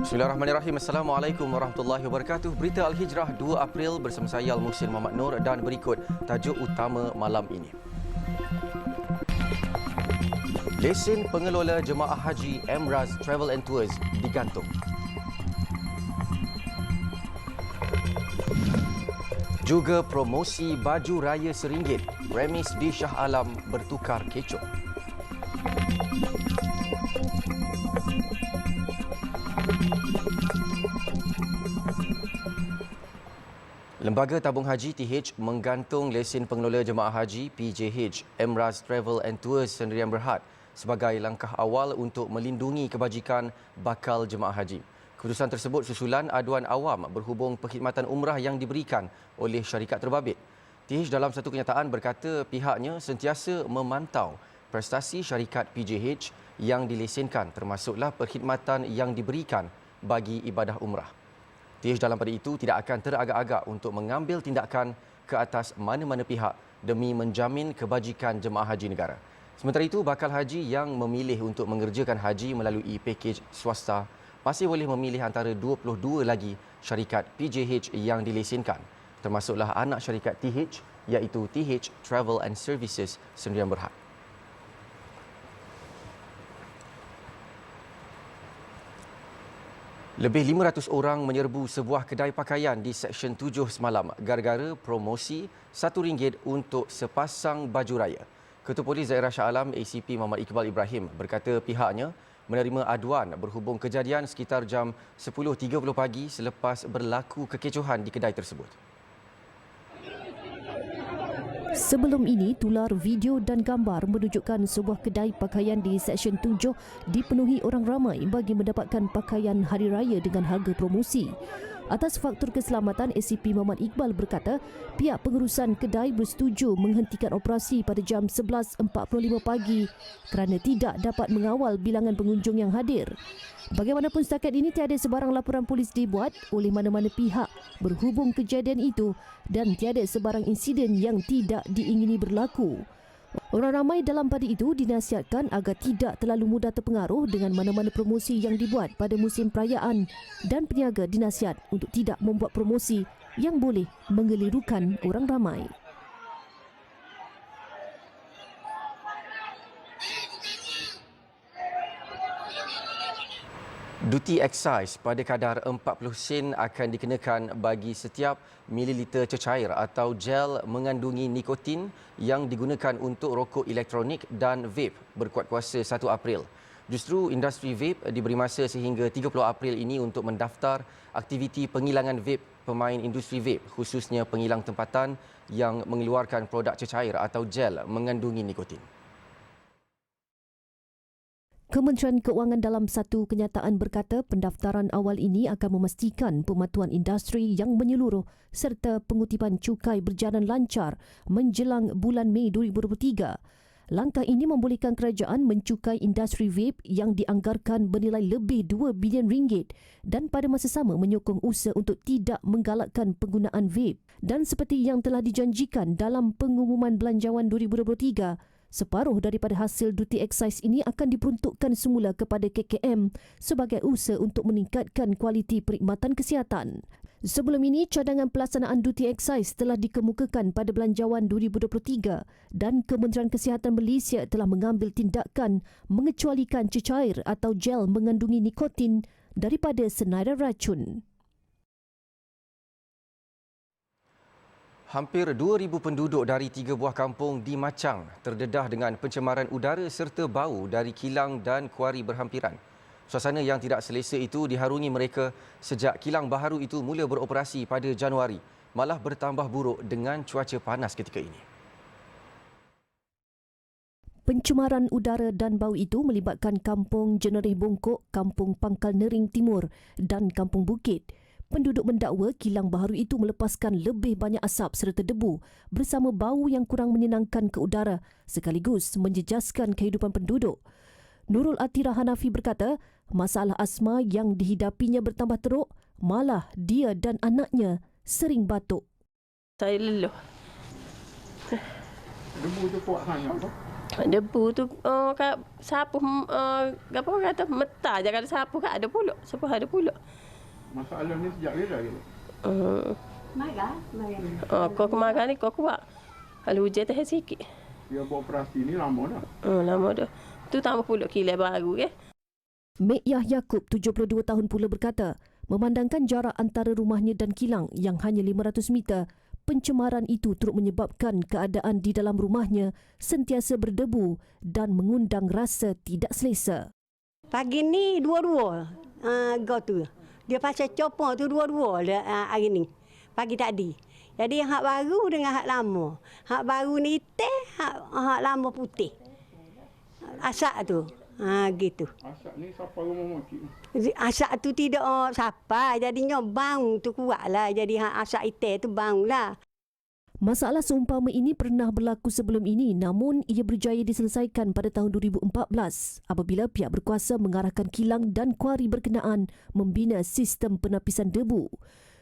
Bismillahirrahmanirrahim. Assalamualaikum warahmatullahi wabarakatuh. Berita Al-Hijrah 2 April bersama saya Al-Muhsin Muhammad Nur dan berikut tajuk utama malam ini. Lesen pengelola jemaah haji Emraz Travel and Tours digantung. Juga promosi baju raya RM1, remis di Shah Alam bertukar kecoh. Lembaga Tabung Haji TH menggantung lesen pengelola jemaah haji PJH Emraz Travel and Tours Sdn Bhd sebagai langkah awal untuk melindungi kebajikan bakal jemaah haji. Keputusan tersebut susulan aduan awam berhubung perkhidmatan umrah yang diberikan oleh syarikat terbabit. TH dalam satu kenyataan berkata pihaknya sentiasa memantau prestasi syarikat PJH yang dilesenkan termasuklah perkhidmatan yang diberikan bagi ibadah umrah. TH dalam pada itu tidak akan teragak-agak untuk mengambil tindakan ke atas mana-mana pihak demi menjamin kebajikan jemaah haji negara. Sementara itu, bakal haji yang memilih untuk mengerjakan haji melalui pakej swasta masih boleh memilih antara 22 lagi syarikat PJH yang dilesenkan, termasuklah anak syarikat TH iaitu TH Travel and Services Sdn Bhd. Lebih 500 orang menyerbu sebuah kedai pakaian di Seksyen 7 semalam gara-gara promosi RM1 untuk sepasang baju raya. Ketua Polis Daerah Shah Alam ACP Muhammad Iqbal Ibrahim berkata pihaknya menerima aduan berhubung kejadian sekitar jam 10.30 pagi selepas berlaku kekecohan di kedai tersebut. Sebelum ini, tular video dan gambar menunjukkan sebuah kedai pakaian di Seksyen 7 dipenuhi orang ramai bagi mendapatkan pakaian hari raya dengan harga promosi. Atas faktor keselamatan, ACP Muhammad Iqbal berkata pihak pengurusan kedai bersetuju menghentikan operasi pada jam 11.45 pagi kerana tidak dapat mengawal bilangan pengunjung yang hadir. Bagaimanapun setakat ini tiada sebarang laporan polis dibuat oleh mana-mana pihak berhubung kejadian itu dan tiada sebarang insiden yang tidak diingini berlaku. Orang ramai dalam pada itu dinasihatkan agar tidak terlalu mudah terpengaruh dengan mana-mana promosi yang dibuat pada musim perayaan dan peniaga dinasihat untuk tidak membuat promosi yang boleh mengelirukan orang ramai. Duty excise pada kadar 40 sen akan dikenakan bagi setiap mililiter cecair atau gel mengandungi nikotin yang digunakan untuk rokok elektronik dan vape berkuat kuasa 1 April. Justru industri vape diberi masa sehingga 30 April ini untuk mendaftar aktiviti penghilangan vape pemain industri vape, khususnya penghilang tempatan yang mengeluarkan produk cecair atau gel mengandungi nikotin. Kementerian Keuangan dalam satu kenyataan berkata pendaftaran awal ini akan memastikan pematuhan industri yang menyeluruh serta pengutipan cukai berjalan lancar menjelang bulan Mei 2023. Langkah ini membolehkan kerajaan mencukai industri vape yang dianggarkan bernilai lebih RM2 bilion dan pada masa sama menyokong usaha untuk tidak menggalakkan penggunaan vape. Dan seperti yang telah dijanjikan dalam pengumuman belanjawan 2023, separuh daripada hasil duty excise ini akan diperuntukkan semula kepada KKM sebagai usaha untuk meningkatkan kualiti perkhidmatan kesihatan. Sebelum ini, cadangan pelaksanaan duty excise telah dikemukakan pada belanjawan 2023 dan Kementerian Kesihatan Malaysia telah mengambil tindakan mengecualikan cecair atau gel mengandungi nikotin daripada senarai racun. Hampir 2,000 penduduk dari 3 buah kampung di Machang terdedah dengan pencemaran udara serta bau dari kilang dan kuari berhampiran. Suasana yang tidak selesa itu diharungi mereka sejak kilang baharu itu mula beroperasi pada Januari, malah bertambah buruk dengan cuaca panas ketika ini. Pencemaran udara dan bau itu melibatkan Kampung Jenerih Bongkok, Kampung Pangkal Nering Timur dan Kampung Bukit. Penduduk mendakwa kilang baharu itu melepaskan lebih banyak asap serta debu bersama bau yang kurang menyenangkan ke udara sekaligus menjejaskan kehidupan penduduk. Nurul Atira Hanafi berkata, masalah asma yang dihidapinya bertambah teruk, malah dia dan anaknya sering batuk. Saya leluh. Debu tu kuat sangat tu. Debu tu kat sapu apa orang kata meta je kalau sapu kat ada pula. Sapu ada pula. Masalah ni sejak bila gitu? Marah. Kau kemarin ni kau kuat. Kalau hujan teh sikit. Dia beroperasi ni lama dah. Lama dah. Tu tambah pula kilat baru ke. Mek Yah Yaakob, 72 tahun pula berkata, memandangkan jarak antara rumahnya dan kilang yang hanya 500 meter, pencemaran itu turut menyebabkan keadaan di dalam rumahnya sentiasa berdebu dan mengundang rasa tidak selesa. Pagi ni dua-dua go tu. Dia pasal copong tu dua-dua hari ni. Pagi tadi. Jadi hak baru dengan hak lama. Hak baru ni hitam, hak lama putih. Asak tu. Gitu. Asap ni siapa rumah makcik? Asak tu tidak siapa. Jadinya bau tu kuatlah. Jadi hak asak hitam tu bau lah. Masalah seumpama ini pernah berlaku sebelum ini, namun ia berjaya diselesaikan pada tahun 2014 apabila pihak berkuasa mengarahkan kilang dan kuari berkenaan membina sistem penapisan debu.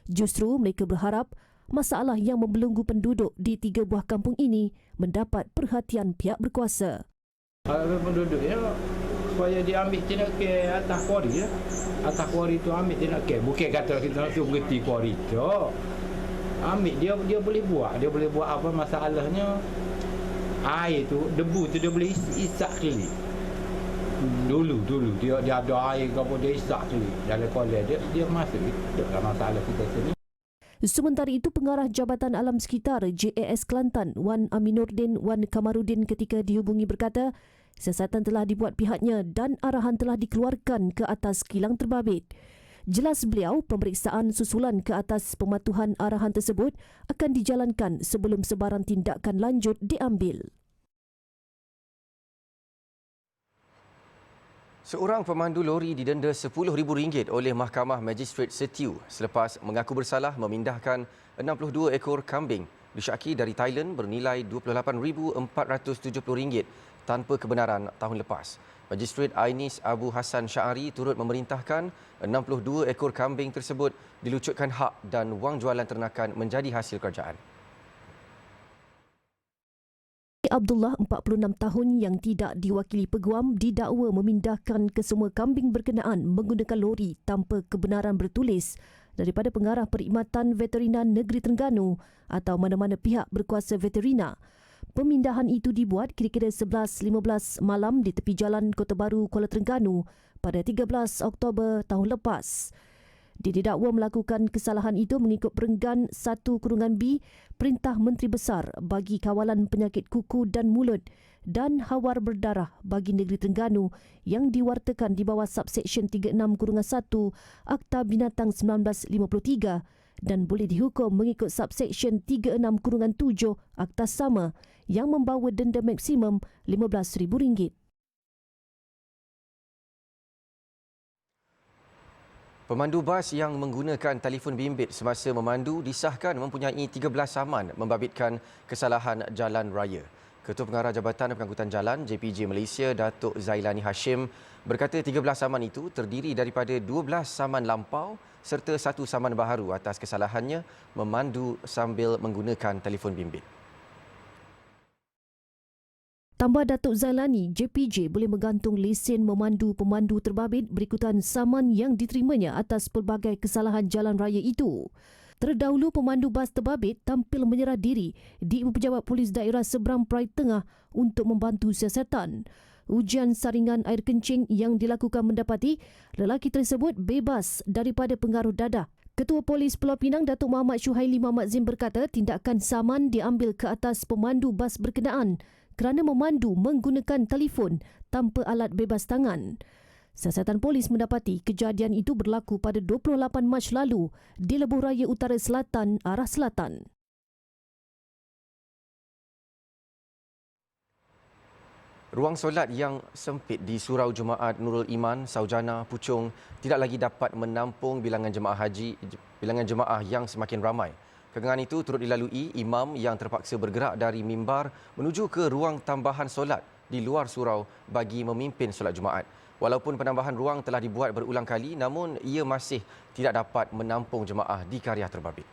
Justru mereka berharap masalah yang membelenggu penduduk di 3 buah kampung ini mendapat perhatian pihak berkuasa. Kalau penduduk ya, supaya dia ambil tindak ke atas kuari ya. Atas kuari tu ambil tindak ke. Bukan kata kita nak suruh berhenti kuari tu. Ambil dia boleh buat. Dia boleh buat apa masalahnya. Air tu, debu tu dia boleh isak kali. Dulu dia ada air ke apa dia isak kali. Dalam kolej dia masuk dalam masalah kita sini. Sementara itu, Pengarah Jabatan Alam Sekitar JAS Kelantan, Wan Aminuddin Wan Kamarudin ketika dihubungi berkata, siasatan telah dibuat pihaknya dan arahan telah dikeluarkan ke atas kilang terbabit. Jelas beliau, pemeriksaan susulan ke atas pematuhan arahan tersebut akan dijalankan sebelum sebarang tindakan lanjut diambil. Seorang pemandu lori didenda RM10,000 oleh Mahkamah Magistrate Setiu selepas mengaku bersalah memindahkan 62 ekor kambing disyaki dari Thailand bernilai RM28,470 tanpa kebenaran tahun lepas. Magistrate Ainis Abu Hassan Syahari turut memerintahkan 62 ekor kambing tersebut dilucutkan hak dan wang jualan ternakan menjadi hasil kerajaan. Abdullah, 46 tahun yang tidak diwakili peguam, didakwa memindahkan kesemua kambing berkenaan menggunakan lori tanpa kebenaran bertulis daripada Pengarah Perkhidmatan Veterina Negeri Terengganu atau mana-mana pihak berkuasa veterina. Pemindahan itu dibuat kira-kira 11.15 malam di tepi jalan Kota Baru, Kuala Terengganu pada 13 Oktober tahun lepas. Dia didakwa melakukan kesalahan itu mengikut Perenggan 1/B Perintah Menteri Besar bagi Kawalan Penyakit Kuku dan Mulut dan Hawar Berdarah bagi Negeri Terengganu yang diwartakan di bawah Subseksyen 36/1 Akta Binatang 1953 dan boleh dihukum mengikut Subseksyen 36/7 Akta sama yang membawa denda maksimum RM15,000. Pemandu bas yang menggunakan telefon bimbit semasa memandu disahkan mempunyai 13 saman membabitkan kesalahan jalan raya. Ketua Pengarah Jabatan Pengangkutan Jalan JPJ Malaysia, Datuk Zailani Hashim berkata 13 saman itu terdiri daripada 12 saman lampau serta 1 saman baharu atas kesalahannya memandu sambil menggunakan telefon bimbit. Tambah Datuk Zailani, JPJ boleh menggantung lesen memandu pemandu terbabit berikutan saman yang diterimanya atas pelbagai kesalahan jalan raya itu. Terdahulu, pemandu bas terbabit tampil menyerah diri di Pejabat Polis Daerah Seberang Perai Tengah untuk membantu siasatan. Ujian saringan air kencing yang dilakukan mendapati lelaki tersebut bebas daripada pengaruh dadah. Ketua Polis Pulau Pinang, Datuk Muhammad Syuhaili Muhammad Zim berkata tindakan saman diambil ke atas pemandu bas berkenaan kerana memandu menggunakan telefon tanpa alat bebas tangan. Siasatan polis mendapati kejadian itu berlaku pada 28 Mac lalu di Lebuh Raya Utara Selatan, arah selatan. Ruang solat yang sempit di Surau Jumaat Nurul Iman, Saujana, Puchong tidak lagi dapat menampung bilangan jemaah yang semakin ramai. Kekangan itu turut dilalui imam yang terpaksa bergerak dari mimbar menuju ke ruang tambahan solat di luar surau bagi memimpin solat Jumaat. Walaupun penambahan ruang telah dibuat berulang kali, namun ia masih tidak dapat menampung jemaah di Kariah Terbabit.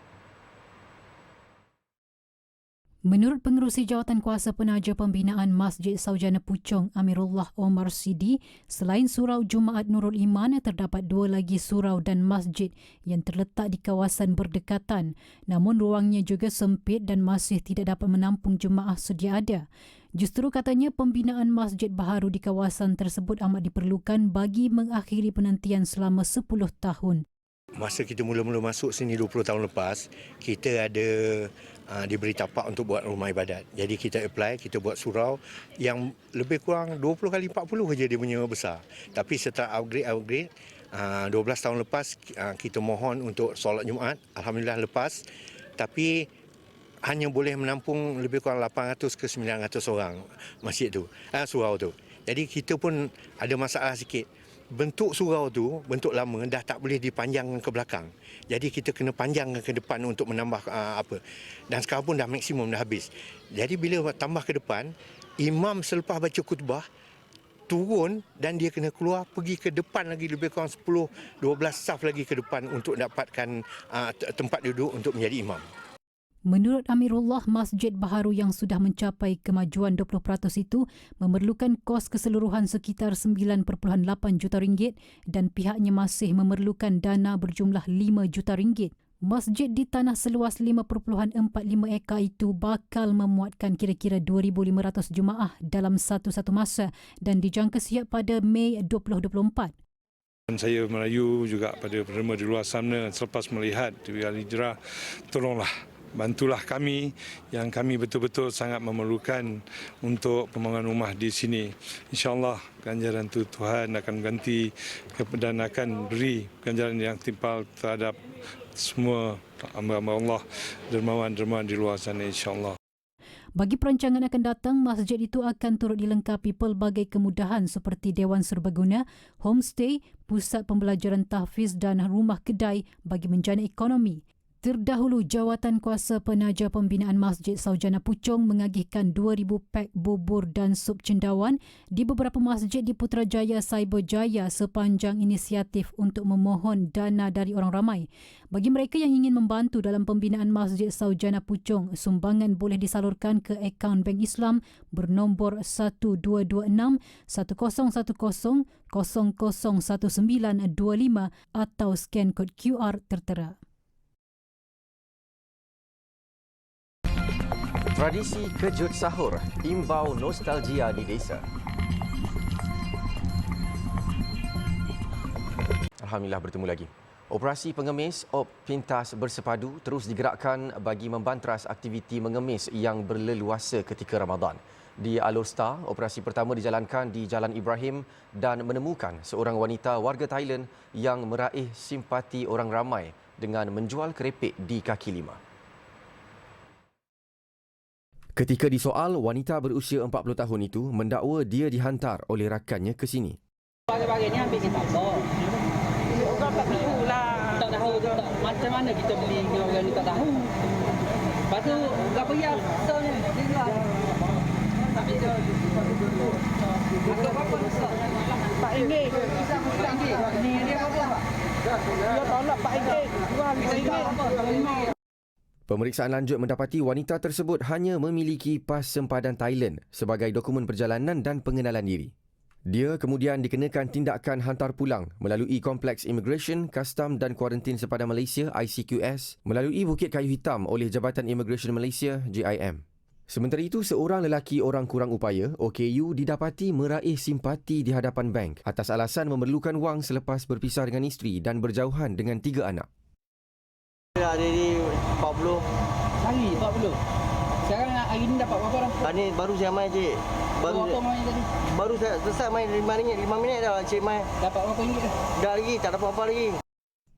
Menurut Pengerusi Jawatan Kuasa Penaja Pembinaan Masjid Saujana Puchong Amirullah Omar Sidi, selain Surau Jumaat Nurul Iman, terdapat 2 lagi surau dan masjid yang terletak di kawasan berdekatan. Namun ruangnya juga sempit dan masih tidak dapat menampung jemaah sedia ada. Justru katanya pembinaan masjid baharu di kawasan tersebut amat diperlukan bagi mengakhiri penantian selama 10 tahun. Masa kita mula-mula masuk sini 20 tahun lepas, kita ada diberi tapak untuk buat rumah ibadat. Jadi kita apply, kita buat surau yang lebih kurang 20 kali 40 saja dia punya besar. Tapi setelah upgrade 12 tahun lepas kita mohon untuk solat Jumaat, alhamdulillah lepas. Tapi hanya boleh menampung lebih kurang 800 ke 900 orang masjid tu, surau tu. Jadi kita pun ada masalah sikit. Bentuk surau tu, bentuk lama, dah tak boleh dipanjangkan ke belakang. Jadi kita kena panjangkan ke depan untuk menambah apa. Dan sekarang pun dah maksimum, dah habis. Jadi bila tambah ke depan, imam selepas baca khutbah, turun dan dia kena keluar pergi ke depan lagi lebih kurang 10-12 saf lagi ke depan untuk dapatkan tempat duduk untuk menjadi imam. Menurut Amirullah, masjid baharu yang sudah mencapai kemajuan 20% itu memerlukan kos keseluruhan sekitar 9.8 juta ringgit dan pihaknya masih memerlukan dana berjumlah 5 juta ringgit. Masjid di tanah seluas 5.45 ekar itu bakal memuatkan kira-kira 2,500 jemaah dalam satu-satu masa dan dijangka siap pada Mei 2024. Saya merayu juga pada penerima di luar sana selepas melihat di Al-Hijrah, tolonglah bantulah kami yang kami betul-betul sangat memerlukan untuk pembangunan rumah di sini. InsyaAllah ganjaran itu Tuhan akan ganti dan akan beri ganjaran yang timpal terhadap semua hamba-hamba Allah, dermawan-dermawan di luar sana insyaAllah. Bagi perancangan akan datang, masjid itu akan turut dilengkapi pelbagai kemudahan seperti Dewan Serbaguna, homestay, pusat pembelajaran tahfiz dan rumah kedai bagi menjana ekonomi. Terdahulu, Jawatan Kuasa Penaja Pembinaan Masjid Saujana Puchong mengagihkan 2,000 pak bubur dan sup cendawan di beberapa masjid di Putrajaya, Cyberjaya sepanjang inisiatif untuk memohon dana dari orang ramai. Bagi mereka yang ingin membantu dalam pembinaan Masjid Saujana Puchong, sumbangan boleh disalurkan ke akaun Bank Islam bernombor 1226 1010 001925 atau scan kod QR tertera. Tradisi kejut sahur, imbau nostalgia di desa. Alhamdulillah bertemu lagi. Operasi pengemis Op Pintas Bersepadu terus digerakkan bagi membantras aktiviti mengemis yang berleluasa ketika Ramadan. Di Alor Star, operasi pertama dijalankan di Jalan Ibrahim dan menemukan seorang wanita warga Thailand yang meraih simpati orang ramai dengan menjual kerepek di kaki lima. Ketika disoal, wanita berusia 40 tahun itu mendakwa dia dihantar oleh rakannya ke sini. Pagi-pagi ni ambil ni tak tahu. Orang tak tahu lah. Tak tahu tak macam mana kita beli orang ni tak tahu. Lepas tu, berapa yang besar ni? Dia jual. Tapi dia harga berapa besar? RM4. RM4. Ni dia berapa? Dia tolak RM4. Jual RM5. Pemeriksaan lanjut mendapati wanita tersebut hanya memiliki pas sempadan Thailand sebagai dokumen perjalanan dan pengenalan diri. Dia kemudian dikenakan tindakan hantar pulang melalui Kompleks Immigration, Custom dan Kuarantin Sepadan Malaysia ICQS melalui Bukit Kayu Hitam oleh Jabatan Immigration Malaysia JIM. Sementara itu, seorang lelaki orang kurang upaya OKU didapati meraih simpati di hadapan bank atas alasan memerlukan wang selepas berpisah dengan isteri dan berjauhan dengan 3 anak. Hari ni 40. Hari 40. Sekarang hari ni dapat berapa dah? Hari ni baru saya main cik. Berapa main tadi? Baru saya selesai main 5 minit dah cik main. Dapat berapa ringgit dah? Dah lagi tak dapat apa lagi.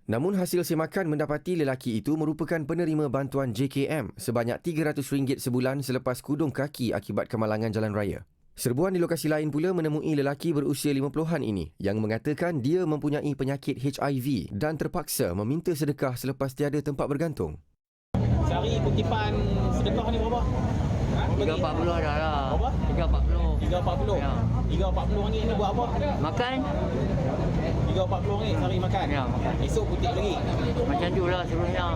Namun hasil semakan mendapati lelaki itu merupakan penerima bantuan JKM sebanyak RM300 sebulan selepas kudung kaki akibat kemalangan jalan raya. Serbuan di lokasi lain pula menemui lelaki berusia 50-an ini yang mengatakan dia mempunyai penyakit HIV dan terpaksa meminta sedekah selepas tiada tempat bergantung. Sehari kutipan sedekah ni berapa? 340 dah lah. Berapa? 340. 340. Ya. 340 ni buat apa? Makan? 340 sehari makan? Ya, makan. Esok kutip lagi? Macam tu lah sebelumnya.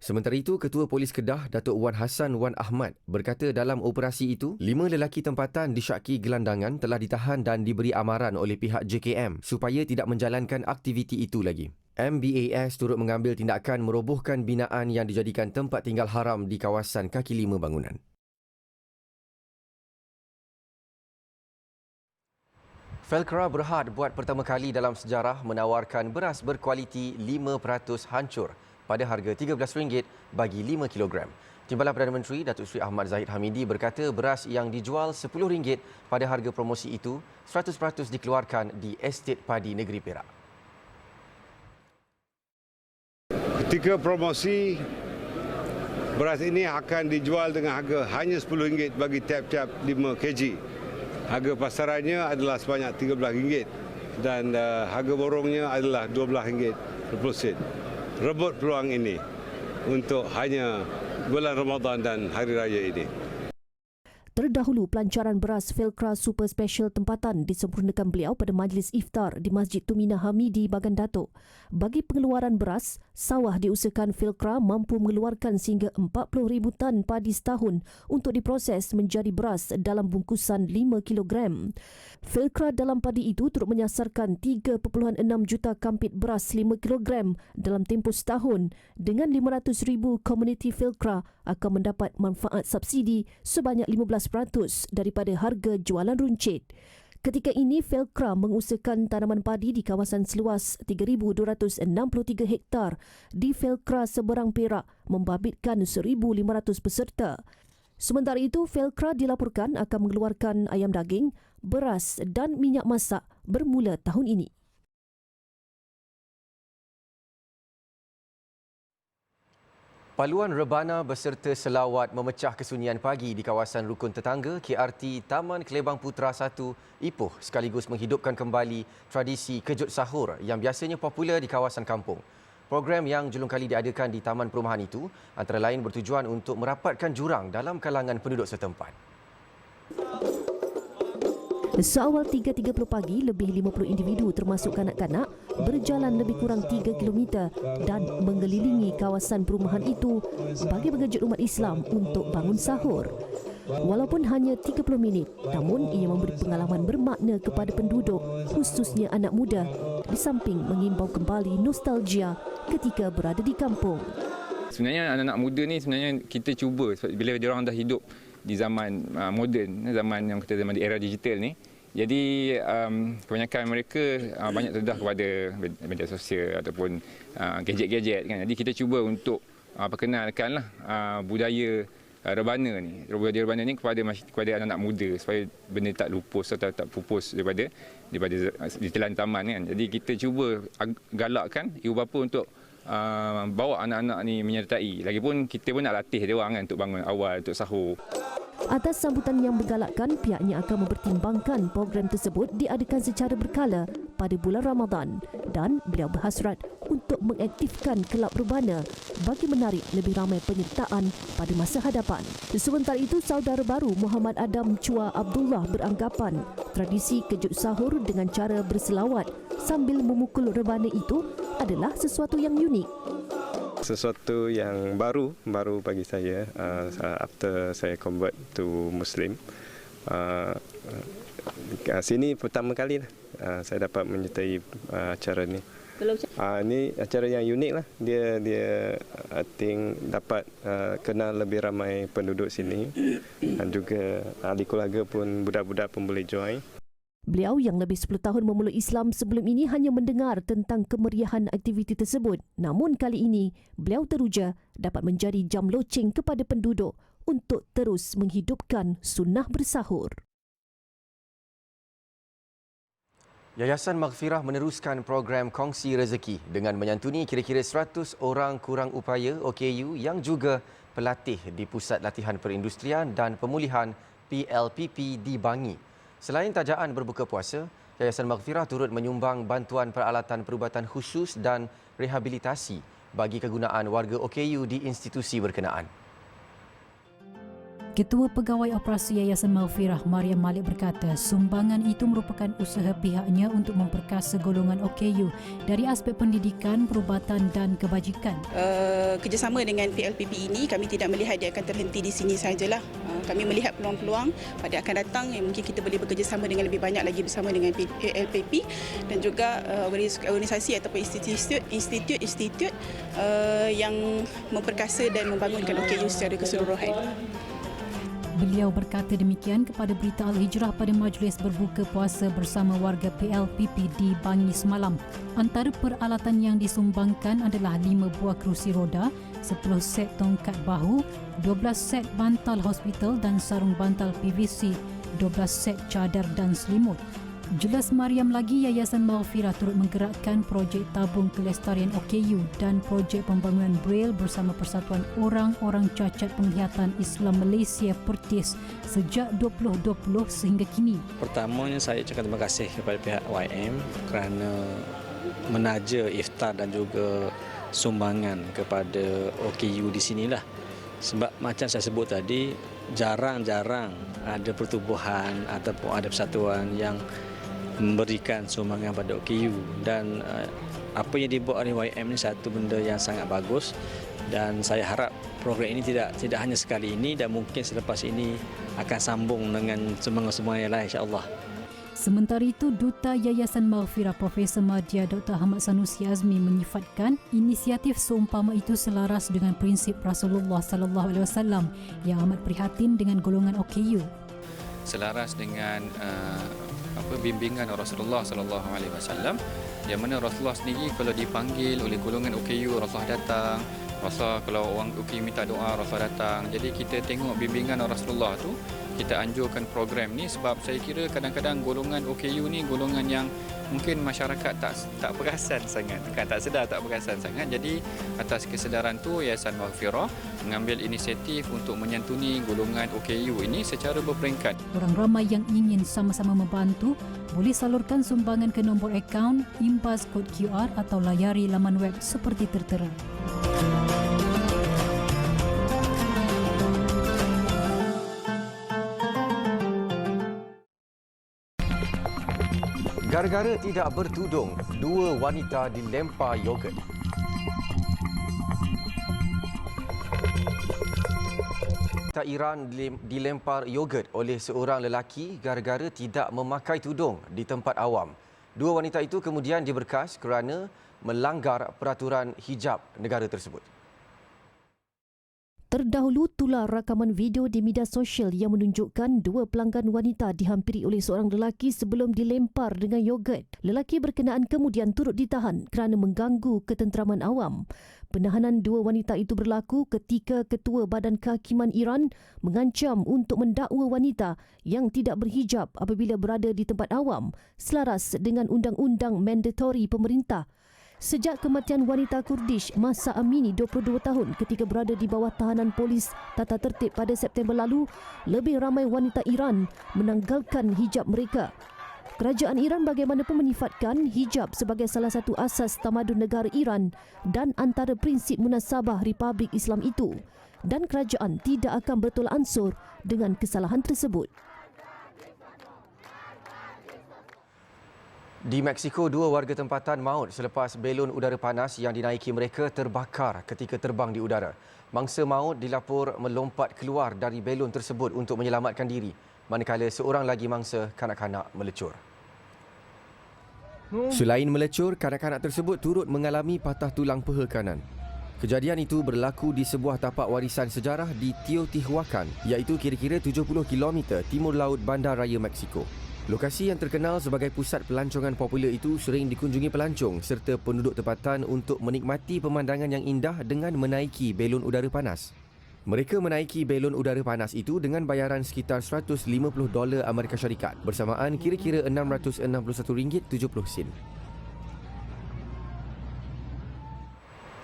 Sementara itu, Ketua Polis Kedah, Datuk Wan Hassan Wan Ahmad berkata dalam operasi itu, 5 lelaki tempatan disyaki gelandangan telah ditahan dan diberi amaran oleh pihak JKM supaya tidak menjalankan aktiviti itu lagi. MBAS turut mengambil tindakan merobohkan binaan yang dijadikan tempat tinggal haram di kawasan kaki lima bangunan. Felcra Berhad buat pertama kali dalam sejarah menawarkan beras berkualiti 5% hancur pada harga RM13 bagi 5 kilogram. Timbalan Perdana Menteri Datuk Seri Ahmad Zahid Hamidi berkata beras yang dijual RM10 pada harga promosi itu 100% dikeluarkan di estet padi negeri Perak. Ketika promosi, beras ini akan dijual dengan harga hanya RM10 bagi tiap-tiap 5 kg. Harga pasarannya adalah sebanyak RM13 dan harga borongnya adalah RM12.20. Rebut peluang ini untuk hanya bulan Ramadan dan Hari Raya ini. Terdahulu, pelancaran beras Felcra Super Special tempatan disempurnakan beliau pada majlis iftar di Masjid Tumina Hamidi, Bagan Datuk. Bagi pengeluaran beras, sawah diusahakan Felcra mampu mengeluarkan sehingga 40,000 tan padi setahun untuk diproses menjadi beras dalam bungkusan 5 kilogram. Felcra dalam padi itu turut menyasarkan 3.6 juta kampit beras 5 kilogram dalam tempoh setahun. Dengan 500,000 komuniti Felcra akan mendapat manfaat subsidi sebanyak 15% daripada harga jualan runcit. Ketika ini, Felcra mengusahakan tanaman padi di kawasan seluas 3,263 hektar di Felcra seberang Perak membabitkan 1,500 peserta. Sementara itu, Felcra dilaporkan akan mengeluarkan ayam daging, beras dan minyak masak bermula tahun ini. Paluan rebana beserta selawat memecah kesunyian pagi di kawasan rukun tetangga KRT Taman Kelebang Putra 1 Ipoh sekaligus menghidupkan kembali tradisi kejut sahur yang biasanya popular di kawasan kampung. Program yang julung kali diadakan di taman perumahan itu antara lain bertujuan untuk merapatkan jurang dalam kalangan penduduk setempat. Seawal 3.30 pagi, lebih 50 individu termasuk kanak-kanak berjalan lebih kurang 3 km dan mengelilingi kawasan perumahan itu bagi mengejut umat Islam untuk bangun sahur. Walaupun hanya 30 minit, namun ia memberi pengalaman bermakna kepada penduduk, khususnya anak muda, di samping mengimbau kembali nostalgia ketika berada di kampung. Sebenarnya anak-anak muda ni sebenarnya kita cuba bila dia orang dah hidup di zaman moden, zaman yang kita zaman di era digital ni. Jadi kebanyakan mereka banyak terdedah kepada media sosial ataupun gadget-gadget kan. Jadi kita cuba untuk perkenalkanlah budaya rebana ni. Budaya rebana ni kepada anak-anak muda supaya benda tak lupus atau tak pupus daripada di telan taman kan. Jadi kita cuba galakkan ibu bapa untuk bawa anak-anak ni menyertai. Lagipun kita pun nak latih dia orang kan untuk bangun awal untuk sahur. Atas sambutan yang menggalakkan, pihaknya akan mempertimbangkan program tersebut diadakan secara berkala pada bulan Ramadan dan beliau berhasrat untuk mengaktifkan kelab rebana bagi menarik lebih ramai penyertaan pada masa hadapan. Sementara itu, saudara baru Muhammad Adam Chua Abdullah beranggapan tradisi kejut sahur dengan cara berselawat sambil memukul rebana itu adalah sesuatu yang unik. Sesuatu yang baru bagi saya after saya convert to Muslim. Sini pertama kali lah saya dapat menyertai acara ni. Ini acara yang unik lah. Dia I think dapat kenal lebih ramai penduduk sini dan juga ahli keluarga pun budak-budak pun boleh join. Beliau yang lebih 10 tahun memeluk Islam sebelum ini hanya mendengar tentang kemeriahan aktiviti tersebut. Namun kali ini, beliau teruja dapat menjadi jam loceng kepada penduduk untuk terus menghidupkan sunnah bersahur. Yayasan Maghfirah meneruskan program Kongsi Rezeki dengan menyantuni kira-kira 100 orang kurang upaya OKU yang juga pelatih di Pusat Latihan Perindustrian dan Pemulihan PLPP di Bangi. Selain tajaan berbuka puasa, Yayasan Maghfirah turut menyumbang bantuan peralatan perubatan khusus dan rehabilitasi bagi kegunaan warga OKU di institusi berkenaan. Ketua Pegawai Operasi Yayasan Maghfirah Mariam Malik berkata sumbangan itu merupakan usaha pihaknya untuk memperkasa golongan OKU dari aspek pendidikan, perubatan dan kebajikan. Kerjasama dengan PLPP ini kami tidak melihat dia akan terhenti di sini sahajalah. Kami melihat peluang-peluang pada akan datang yang mungkin kita boleh bekerjasama dengan lebih banyak lagi bersama dengan PLPP dan juga organisasi ataupun institut yang memperkasa dan membangunkan OKU secara keseluruhan. Beliau berkata demikian kepada Berita Al-Hijrah pada majlis berbuka puasa bersama warga PLPP di Bangi semalam. Antara peralatan yang disumbangkan adalah 5 buah kerusi roda, 10 set tongkat bahu, 12 set bantal hospital dan sarung bantal PVC, 12 set cadar dan selimut. Jelas Mariam lagi, Yayasan Maghfirah turut menggerakkan projek tabung kelestarian OKU dan projek pembangunan Braille bersama Persatuan Orang-Orang Cacat Penglihatan Islam Malaysia Pertis sejak 2020 sehingga kini. Pertamanya saya ucapkan terima kasih kepada pihak YM kerana menaja iftar dan juga sumbangan kepada OKU di sinilah. Sebab macam saya sebut tadi, jarang-jarang ada pertubuhan ataupun ada persatuan yang memberikan sumbangan pada OKU dan apa yang dibuat oleh YM ini satu benda yang sangat bagus dan saya harap program ini tidak hanya sekali ini dan mungkin selepas ini akan sambung dengan sumbangan-sumbangan yang lain insya-Allah. Sementara itu, Duta Yayasan Maghfirah Profesor Madya Dr. Ahmad Sanusi Azmi menyifatkan inisiatif seumpama itu selaras dengan prinsip Rasulullah sallallahu alaihi wasallam yang amat prihatin dengan golongan OKU. Selaras dengan bimbingan Rasulullah sallallahu alaihi wasallam, yang mana Rasulullah sendiri kalau dipanggil oleh golongan OKU, Rasulullah datang. Rasulullah kalau orang OKU minta doa, Rasulullah datang. Jadi kita tengok bimbingan Rasulullah tu, kita anjurkan program ni sebab saya kira kadang-kadang golongan OKU ni golongan yang mungkin masyarakat tak perasan sangat, kan tak sedar, tak perasan sangat. Jadi atas kesedaran tu Yayasan Maghfirah mengambil inisiatif untuk menyantuni golongan OKU ini secara berperingkat. Orang ramai yang ingin sama-sama membantu boleh salurkan sumbangan ke nombor akaun, imbas kod QR atau layari laman web seperti tertera. Gara-gara tidak bertudung, 2 wanita dilempar yogurt. Wanita Iran dilempar yogurt oleh seorang lelaki gara-gara tidak memakai tudung di tempat awam. 2 wanita itu kemudian diberkas kerana melanggar peraturan hijab negara tersebut. Terdahulu tular rakaman video di media sosial yang menunjukkan 2 pelanggan wanita dihampiri oleh seorang lelaki sebelum dilempar dengan yogurt. Lelaki berkenaan kemudian turut ditahan kerana mengganggu ketenteraman awam. Penahanan 2 wanita itu berlaku ketika Ketua Badan Kehakiman Iran mengancam untuk mendakwa wanita yang tidak berhijab apabila berada di tempat awam selaras dengan undang-undang mandatori pemerintah. Sejak kematian wanita Kurdish Mahsa Amini 22 tahun ketika berada di bawah tahanan polis tata tertib pada September lalu, lebih ramai wanita Iran menanggalkan hijab mereka. Kerajaan Iran bagaimanapun menyifatkan hijab sebagai salah satu asas tamadun negara Iran dan antara prinsip munasabah Republik Islam itu, dan kerajaan tidak akan bertolak ansur dengan kesalahan tersebut. Di Mexico, 2 warga tempatan maut selepas belon udara panas yang dinaiki mereka terbakar ketika terbang di udara. Mangsa maut dilapor melompat keluar dari belon tersebut untuk menyelamatkan diri, manakala seorang lagi mangsa kanak-kanak melecur. Selain melecur, kanak-kanak tersebut turut mengalami patah tulang peha kanan. Kejadian itu berlaku di sebuah tapak warisan sejarah di Teotihuacan, iaitu kira-kira 70 km timur laut bandar raya Mexico. Lokasi yang terkenal sebagai pusat pelancongan popular itu sering dikunjungi pelancong serta penduduk tempatan untuk menikmati pemandangan yang indah dengan menaiki belon udara panas. Mereka menaiki belon udara panas itu dengan bayaran sekitar $150 Amerika Syarikat bersamaan kira-kira RM661.70.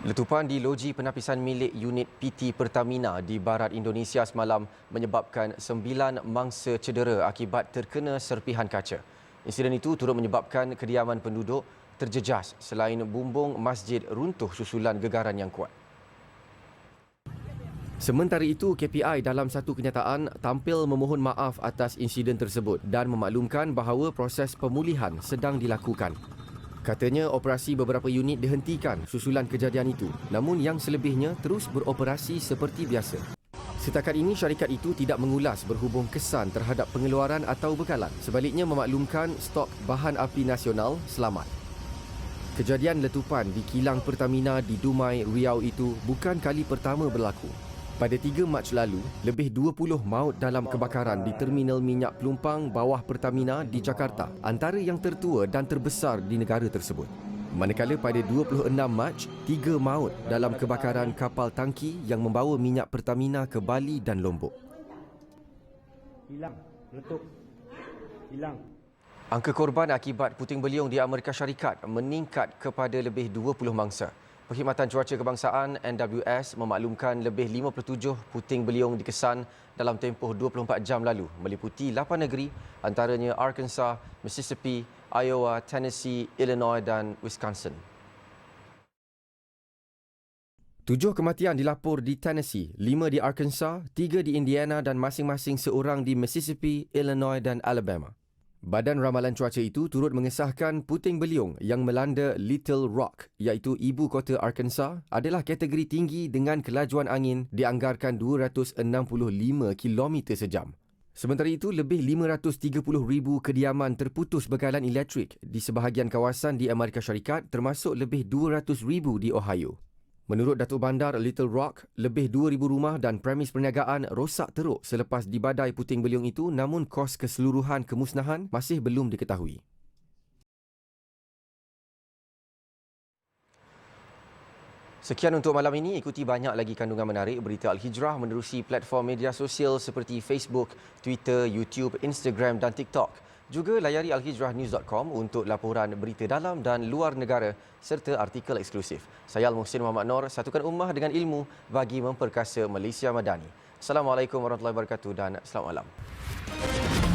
Letupan di loji penapisan milik unit PT Pertamina di barat Indonesia semalam menyebabkan 9 mangsa cedera akibat terkena serpihan kaca. Insiden itu turut menyebabkan kediaman penduduk terjejas selain bumbung masjid runtuh susulan gegaran yang kuat. Sementara itu, KPI dalam satu kenyataan tampil memohon maaf atas insiden tersebut dan memaklumkan bahawa proses pemulihan sedang dilakukan. Katanya operasi beberapa unit dihentikan susulan kejadian itu, namun yang selebihnya terus beroperasi seperti biasa. Setakat ini, syarikat itu tidak mengulas berhubung kesan terhadap pengeluaran atau bekalan. Sebaliknya memaklumkan stok bahan api nasional selamat. Kejadian letupan di kilang Pertamina di Dumai, Riau itu bukan kali pertama berlaku. Pada 3 Mac lalu, lebih 20 maut dalam kebakaran di terminal minyak pelumpang bawah Pertamina di Jakarta, antara yang tertua dan terbesar di negara tersebut. Manakala pada 26 Mac, 3 maut dalam kebakaran kapal tangki yang membawa minyak Pertamina ke Bali dan Lombok. Hilang, meletup. Hilang. Angka korban akibat puting beliung di Amerika Syarikat meningkat kepada lebih 20 mangsa. Perkhidmatan Cuaca Kebangsaan NWS memaklumkan lebih 57 puting beliung dikesan dalam tempoh 24 jam lalu meliputi 8 negeri antaranya Arkansas, Mississippi, Iowa, Tennessee, Illinois dan Wisconsin. 7 kematian dilapor di Tennessee, 5 di Arkansas, 3 di Indiana dan masing-masing seorang di Mississippi, Illinois dan Alabama. Badan Ramalan Cuaca itu turut mengesahkan puting beliung yang melanda Little Rock iaitu ibu kota Arkansas adalah kategori tinggi dengan kelajuan angin dianggarkan 265 km sejam. Sementara itu, lebih 530,000 kediaman terputus bekalan elektrik di sebahagian kawasan di Amerika Syarikat termasuk lebih 200,000 di Ohio. Menurut Datuk Bandar Little Rock, lebih 2,000 rumah dan premis perniagaan rosak teruk selepas dibadai puting beliung itu, namun kos keseluruhan kemusnahan masih belum diketahui. Sekian untuk malam ini. Ikuti banyak lagi kandungan menarik berita Al-Hijrah menerusi platform media sosial seperti Facebook, Twitter, YouTube, Instagram dan TikTok. Juga layari alhijrahnews.com untuk laporan berita dalam dan luar negara serta artikel eksklusif. Saya Al-Muhsin Muhammad Noor, satukan ummah dengan ilmu bagi memperkasa Malaysia Madani. Assalamualaikum warahmatullahi wabarakatuh dan selamat malam.